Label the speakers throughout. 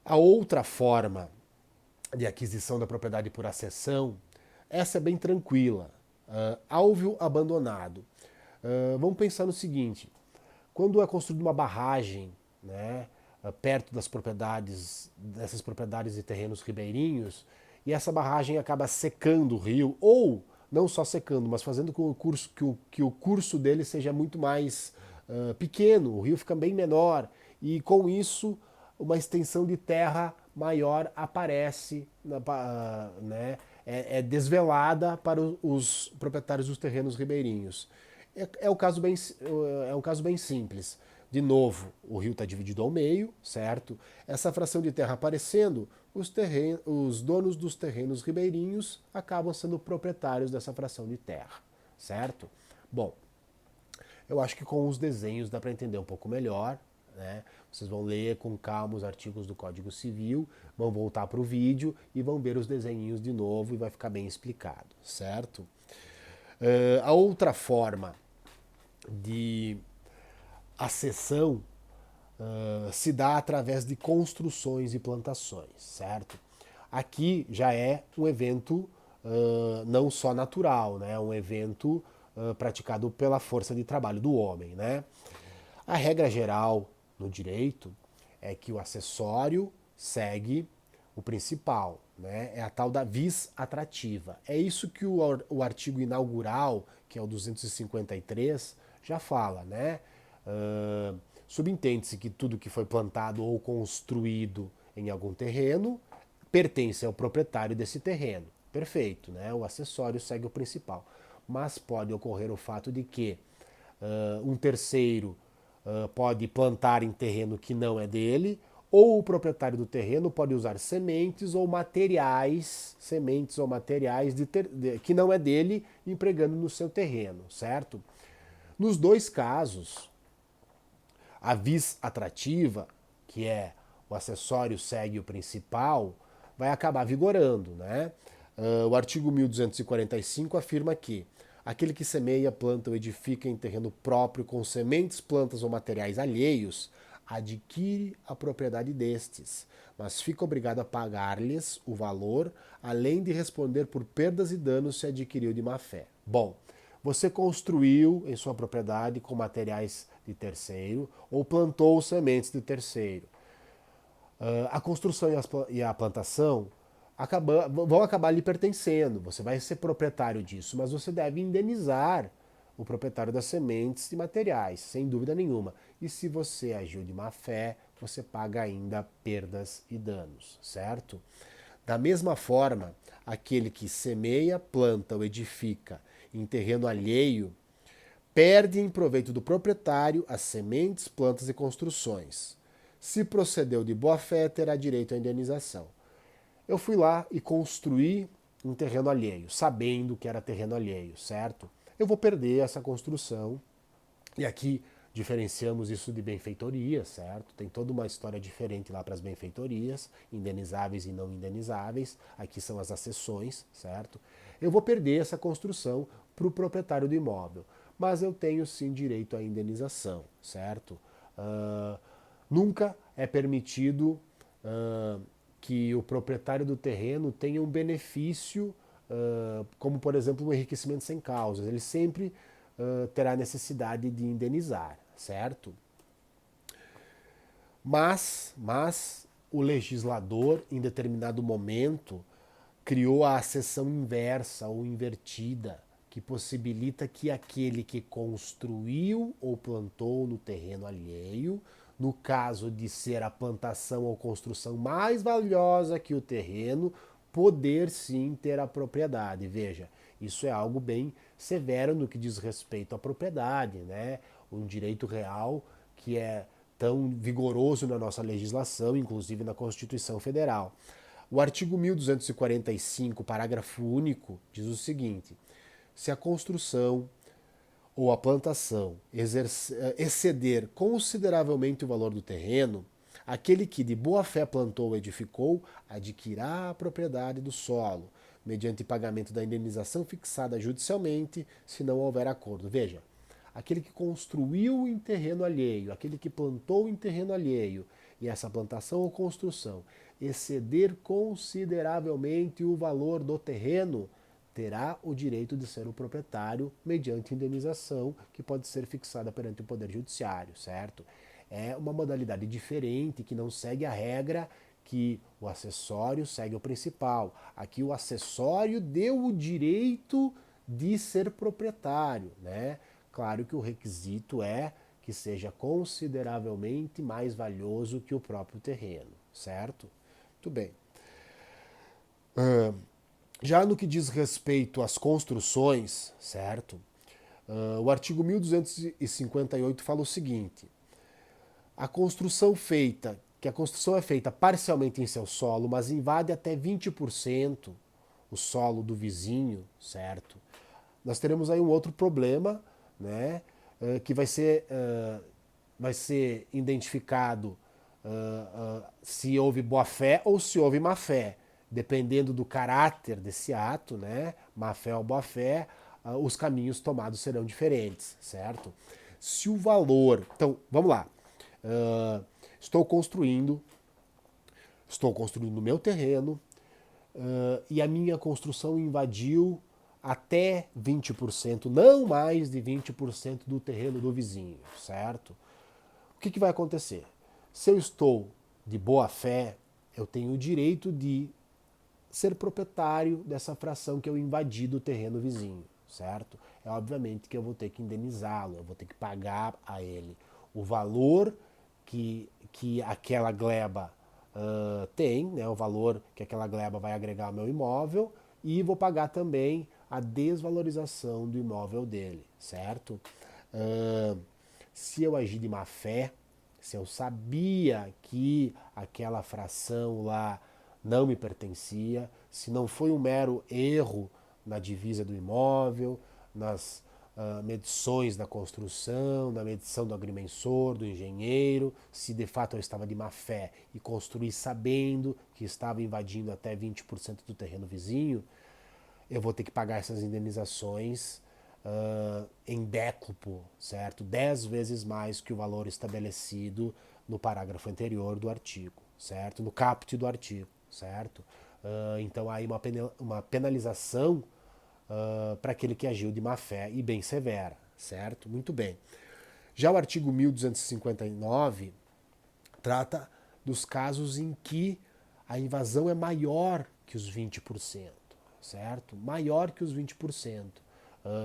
Speaker 1: A outra forma de aquisição da propriedade por acessão, essa é bem tranquila. Alveo abandonado. Vamos pensar no seguinte: quando é construída uma barragem, né, perto das propriedades, dessas propriedades de terrenos ribeirinhos, e essa barragem acaba secando o rio, ou não só secando, mas fazendo com que o curso dele seja muito mais pequeno, o rio fica bem menor, e com isso uma extensão de terra maior aparece, né, é desvelada para os proprietários dos terrenos ribeirinhos. É um caso bem simples. De novo, o rio está dividido ao meio, certo? Essa fração de terra aparecendo, os donos dos terrenos ribeirinhos acabam sendo proprietários dessa fração de terra, certo? Bom, eu acho que com os desenhos dá para entender um pouco melhor, né? Vocês vão ler com calma os artigos do Código Civil, vão voltar para o vídeo e vão ver os desenhinhos de novo e vai ficar bem explicado, certo? A outra forma de acessão se dá através de construções e plantações, certo? Aqui já é um evento não só natural, né? Um evento praticado pela força de trabalho do homem, né? A regra geral no direito é que o acessório segue o principal, né? É a tal da vis atrativa. É isso que o artigo inaugural, que é o 253, já fala, né? Subentende-se que tudo que foi plantado ou construído em algum terreno pertence ao proprietário desse terreno. Perfeito, né? O acessório segue o principal. Mas pode ocorrer o fato de que um terceiro pode plantar em terreno que não é dele, ou o proprietário do terreno pode usar sementes ou materiais que não é dele, empregando no seu terreno, certo? Nos dois casos, a vis atrativa, que é o acessório segue o principal, vai acabar vigorando, né? O artigo 1245 afirma que aquele que semeia, planta ou edifica em terreno próprio com sementes, plantas ou materiais alheios adquire a propriedade destes, mas fica obrigado a pagar-lhes o valor, além de responder por perdas e danos se adquiriu de má fé. Bom, você construiu em sua propriedade com materiais de terceiro ou plantou sementes de terceiro. A construção e a plantação vão acabar lhe pertencendo. Você vai ser proprietário disso, mas você deve indenizar o proprietário das sementes e materiais, sem dúvida nenhuma. E se você agiu de má fé, você paga ainda perdas e danos, certo? Da mesma forma, aquele que semeia, planta ou edifica em terreno alheio perde em proveito do proprietário as sementes, plantas e construções. Se procedeu de boa fé, terá direito à indenização. Eu fui lá e construí um terreno alheio, sabendo que era terreno alheio, certo? Eu vou perder essa construção. E aqui diferenciamos isso de benfeitorias, certo? Tem toda uma história diferente lá para as benfeitorias, indenizáveis e não indenizáveis. Aqui são as acessões, certo? Eu vou perder essa construção para o proprietário do imóvel, mas eu tenho sim direito à indenização, certo? Nunca é permitido que o proprietário do terreno tenha um benefício, como por exemplo um enriquecimento sem causas. Ele sempre terá necessidade de indenizar, certo? Mas o legislador, em determinado momento, criou a acessão inversa ou invertida, que possibilita que aquele que construiu ou plantou no terreno alheio, no caso de ser a plantação ou construção mais valiosa que o terreno, poder sim ter a propriedade. Veja, isso é algo bem severo no que diz respeito à propriedade, né? Um direito real que é tão vigoroso na nossa legislação, inclusive na Constituição Federal. O artigo 1245, parágrafo único, diz o seguinte: se a construção ou a plantação exceder consideravelmente o valor do terreno, aquele que de boa fé plantou ou edificou adquirirá a propriedade do solo, mediante pagamento da indenização fixada judicialmente, se não houver acordo. Veja, aquele que construiu em terreno alheio, aquele que plantou em terreno alheio, e essa plantação ou construção exceder consideravelmente o valor do terreno, terá o direito de ser o proprietário mediante indenização que pode ser fixada perante o Poder Judiciário, certo? É uma modalidade diferente que não segue a regra que o acessório segue o principal. Aqui o acessório deu o direito de ser proprietário, né? Claro que o requisito é que seja consideravelmente mais valioso que o próprio terreno, certo? Muito bem. Já no que diz respeito às construções, certo? O artigo 1258 fala o seguinte: que a construção é feita parcialmente em seu solo, mas invade até 20% o solo do vizinho, certo? Nós teremos aí um outro problema, né? Que vai ser identificado se houve boa fé ou se houve má fé. Dependendo do caráter desse ato, né? Má fé ou boa fé, os caminhos tomados serão diferentes, certo? Se o valor. Então, vamos lá. Estou construindo no meu terreno e a minha construção invadiu até 20%, não mais de 20% do terreno do vizinho, certo? O que vai acontecer? Se eu estou de boa fé, eu tenho o direito de ser proprietário dessa fração que eu invadi do terreno vizinho, certo? É obviamente que eu vou ter que indenizá-lo, eu vou ter que pagar a ele o valor que aquela gleba tem, né, o valor que aquela gleba vai agregar ao meu imóvel, e vou pagar também a desvalorização do imóvel dele, certo? Se eu agir de má fé, se eu sabia que aquela fração lá não me pertencia, se não foi um mero erro na divisa do imóvel, nas medições da construção, na medição do agrimensor, do engenheiro, se de fato eu estava de má fé e construí sabendo que estava invadindo até 20% do terreno vizinho, eu vou ter que pagar essas indenizações em décuplo, certo? 10 vezes mais que o valor estabelecido no parágrafo anterior do artigo, certo? No caput do artigo, certo? Então aí uma penalização para aquele que agiu de má fé e bem severa, certo? Muito bem. Já o artigo 1259 trata dos casos em que a invasão é maior que os 20%, certo? Maior que os 20%.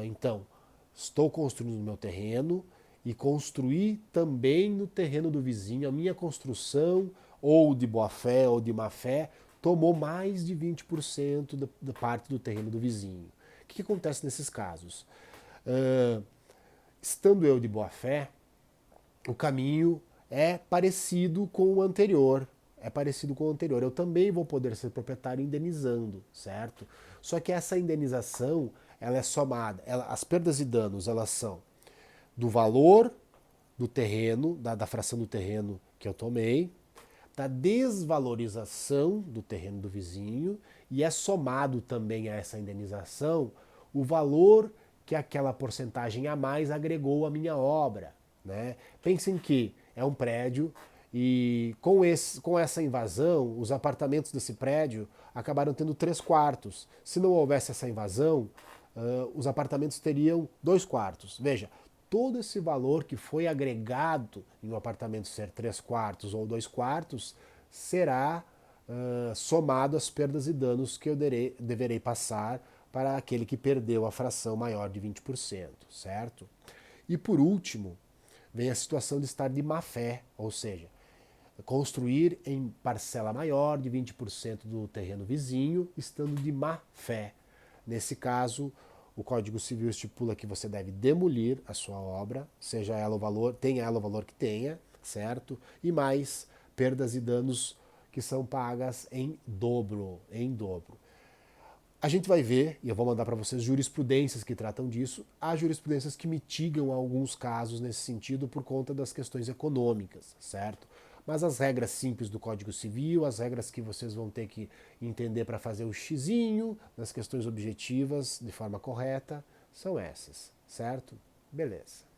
Speaker 1: Então, estou construindo no meu terreno e construí também no terreno do vizinho. A minha construção, ou de boa fé ou de má fé, tomou mais de 20% da parte do terreno do vizinho. O que acontece nesses casos? Estando eu de boa fé, o caminho é parecido com o anterior. É parecido com o anterior. Eu também vou poder ser proprietário indenizando, certo? Só que essa indenização, ela é somada. As perdas e danos, elas são do valor do terreno, da fração do terreno que eu tomei, da desvalorização do terreno do vizinho, e é somado também a essa indenização o valor que aquela porcentagem a mais agregou à minha obra. Né? Pensem que é um prédio e com essa invasão, os apartamentos desse prédio acabaram tendo 3 quartos. Se não houvesse essa invasão, os apartamentos teriam 2 quartos. Veja, todo esse valor que foi agregado em um apartamento ser 3 quartos ou 2 quartos será somado às perdas e danos que eu deverei passar para aquele que perdeu a fração maior de 20%, certo? E por último, vem a situação de estar de má fé, ou seja, construir em parcela maior de 20% do terreno vizinho, estando de má fé. Nesse caso, o Código Civil estipula que você deve demolir a sua obra, seja ela o valor, tenha ela o valor que tenha, certo? E mais perdas e danos que são pagas em dobro, em dobro. A gente vai ver, e eu vou mandar para vocês jurisprudências que tratam disso. Há jurisprudências que mitigam alguns casos nesse sentido por conta das questões econômicas, certo? Mas as regras simples do Código Civil, as regras que vocês vão ter que entender para fazer o xizinho nas questões objetivas de forma correta, são essas, certo? Beleza.